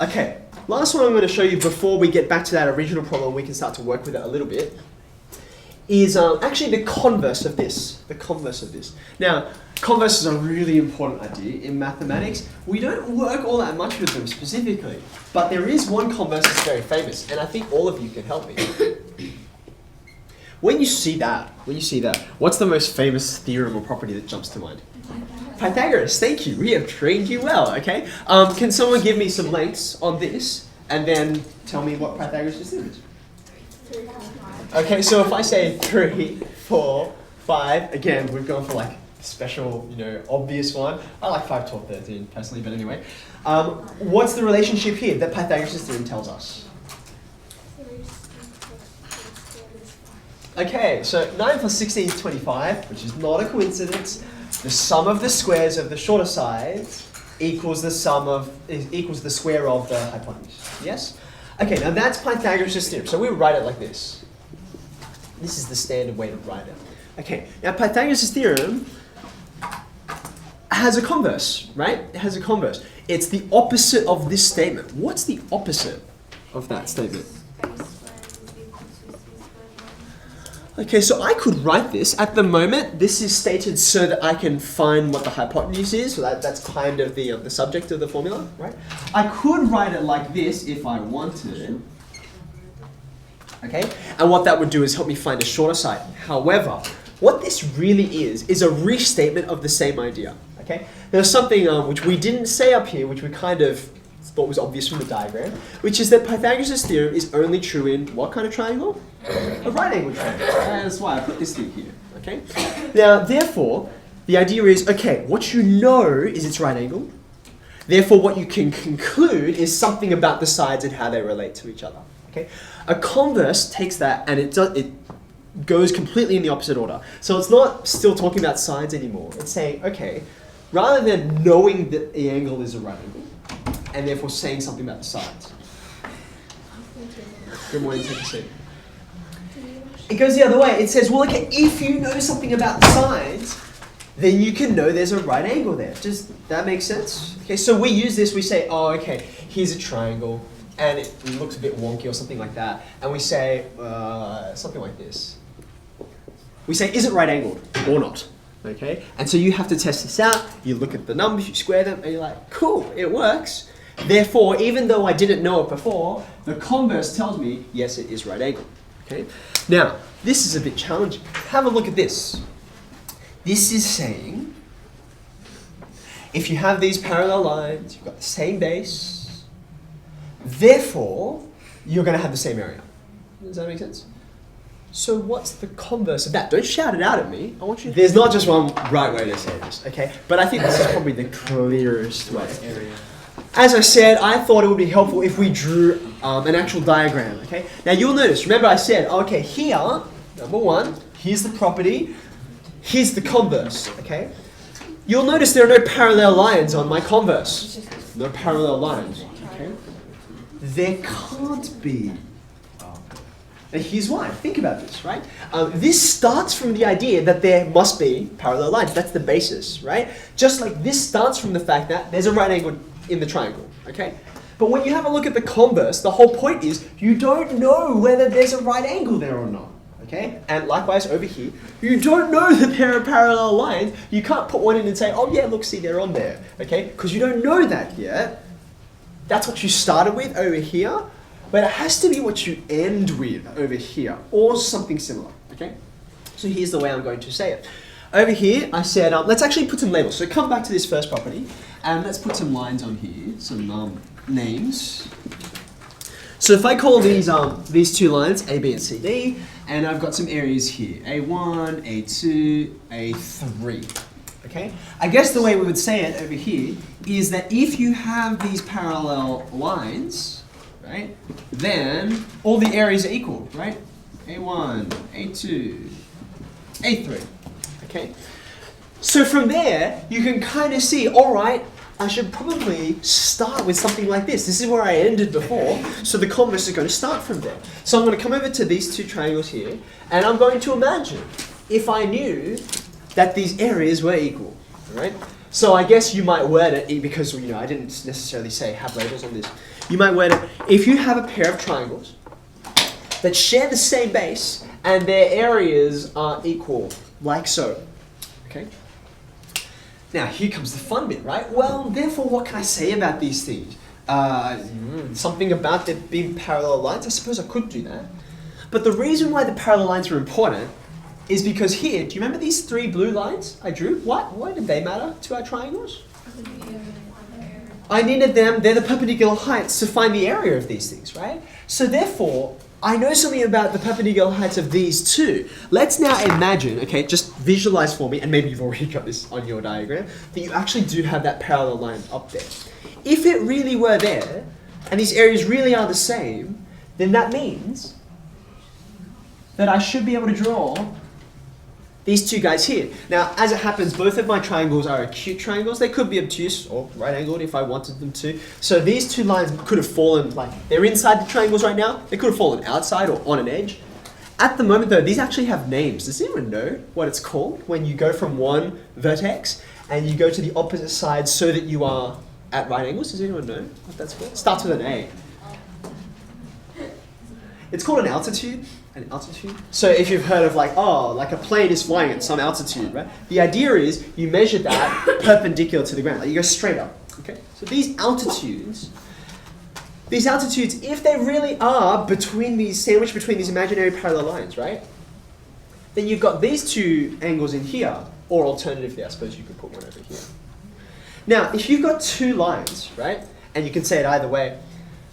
Okay, last one I'm going to show you before we get back to that original problem, we can start to work with it a little bit, is actually the converse of this. The converse of this. Now, converse is a really important idea in mathematics. We don't work all that much with them specifically, but there is one converse that's very famous, and I think all of you can help me. When you see that, what's the most famous theorem or property that jumps to mind? Pythagoras, thank you. We have trained you well, okay? Can someone give me some lengths on this and then tell me what Pythagoras' theorem is? Okay, so if I say 3, 4, 5, again, we've gone for like special, obvious one. I like 5, 12, 13 personally, but anyway. What's the relationship here that Pythagoras' theorem tells us? Okay, so 9 plus 16 is 25, which is not a coincidence. The sum of the squares of the shorter sides equals the square of the hypotenuse. Yes? Okay, now that's Pythagoras' theorem. So we would write it like this. This is the standard way to write it. Okay, now Pythagoras' theorem has a converse, right? It has a converse. It's the opposite of this statement. What's the opposite of that statement? Okay, so I could write this. At the moment, this is stated so that I can find what the hypotenuse is. So that's kind of the subject of the formula, right? I could write it like this if I wanted. Okay, and what that would do is help me find a shorter side. However, what this really is a restatement of the same idea. Okay, there's something which we didn't say up here, which we kind of thought was obvious from the diagram, which is that Pythagoras' theorem is only true in what kind of triangle? A right angle triangle. That's why I put this thing here. Okay. Now, therefore, the idea is, okay, what you know is its right angle. Therefore, what you can conclude is something about the sides and how they relate to each other. Okay. A converse takes that and it goes completely in the opposite order. So it's not still talking about sides anymore. It's saying, okay, rather than knowing that the angle is a right angle, and therefore saying something about the sides. Good morning, take a seat. It goes the other way. It says, well, okay, if you know something about the sides, then you can know there's a right angle there. Does that make sense? Okay, so we use this, we say, oh, okay, here's a triangle, and it looks a bit wonky or something like that, and we say something like this. We say, is it right angled or not? Okay, and so you have to test this out. You look at the numbers, you square them, and you're like, cool, it works. Therefore, even though I didn't know it before, the converse tells me, yes, it is right angled. Okay. Now, this is a bit challenging. Have a look at this. This is saying, if you have these parallel lines, you've got the same base, therefore, you're going to have the same area. Does that make sense? So what's the converse of that? Don't shout it out at me. I want you. There's not just one right way to say this, okay? But I think this is probably the clearest way. As I said, I thought it would be helpful if we drew an actual diagram, okay? Now you'll notice, remember I said, okay, here, number one, here's the property, here's the converse, okay? You'll notice there are no parallel lines on my converse. No parallel lines, okay? There can't be. And here's why. Think about this, right? This starts from the idea that there must be parallel lines. That's the basis, right? Just like this starts from the fact that there's a right angle in the triangle, okay? But when you have a look at the converse, the whole point is you don't know whether there's a right angle there or not, okay? And likewise over here, you don't know that there are parallel lines. You can't put one in and say, oh yeah, look, see, they're on there, okay? Because you don't know that yet. That's what you started with over here. But it has to be what you end with over here, or something similar, okay? So here's the way I'm going to say it. Over here, I said, let's actually put some labels. So come back to this first property, and let's put some lines on here, some names. So if I call these two lines A, B, and C, D, and I've got some areas here, A1, A2, A3, okay? I guess the way we would say it over here is that if you have these parallel lines, right, then all the areas are equal, right? A1, A2, A3, okay? So from there, you can kind of see, all right, I should probably start with something like this. This is where I ended before, so the converse is going to start from there. So I'm going to come over to these two triangles here, and I'm going to imagine if I knew that these areas were equal, right? So I guess you might word it, because I didn't necessarily say have labels on this. You might word it, if you have a pair of triangles that share the same base and their areas are equal, like so. Okay? Now here comes the fun bit, right? Well, therefore, what can I say about these things? Something about there being parallel lines? I suppose I could do that. But the reason why the parallel lines are important is because here, do you remember these 3 blue lines I drew? Why did they matter to our triangles? I needed them, they're the perpendicular heights to find the area of these things, right? So therefore, I know something about the perpendicular heights of these two. Let's now imagine, okay, just visualize for me, and maybe you've already got this on your diagram, that you actually do have that parallel line up there. If it really were there, and these areas really are the same, then that means that I should be able to draw these two guys here. Now, as it happens, both of my triangles are acute triangles. They could be obtuse or right-angled if I wanted them to. So these two lines could have fallen, like, they're inside the triangles right now. They could have fallen outside or on an edge. At the moment, though, these actually have names. Does anyone know what it's called when you go from one vertex and you go to the opposite side so that you are at right angles? Does anyone know what that's called? Starts with an A. It's called an altitude. An altitude. So if you've heard of like a plane is flying at some altitude, right? The idea is you measure that perpendicular to the ground. Like you go straight up. Okay. So these altitudes, if they really are sandwiched between these imaginary parallel lines, right? Then you've got these two angles in here, or alternatively, I suppose you could put one over here. Now, if you've got two lines, right, and you can say it either way,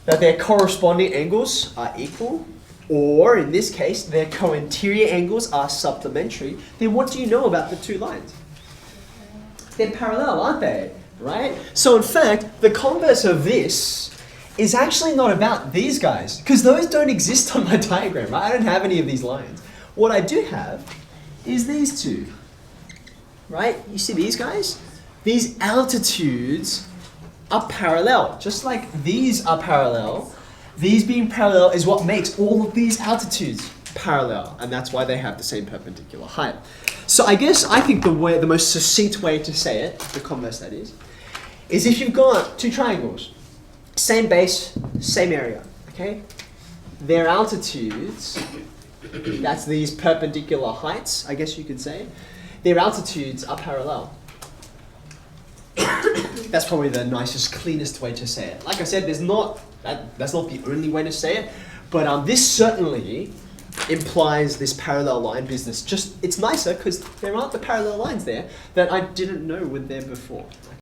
that their corresponding angles are equal, or in this case, their co-interior angles are supplementary, then what do you know about the two lines? They're parallel, aren't they? Right? So in fact, the converse of this is actually not about these guys, because those don't exist on my diagram, right? I don't have any of these lines. What I do have is these two, right? You see these guys? These altitudes are parallel, just like these are parallel. These being parallel is what makes all of these altitudes parallel, and that's why they have the same perpendicular height. So I think the most succinct way to say it, the converse that is if you've got two triangles, same base, same area, okay? Their altitudes, that's these perpendicular heights, I guess you could say, their altitudes are parallel. That's probably the nicest, cleanest way to say it. Like I said, that's not the only way to say it, but this certainly implies this parallel line business. Just, it's nicer because there aren't the parallel lines there that I didn't know were there before.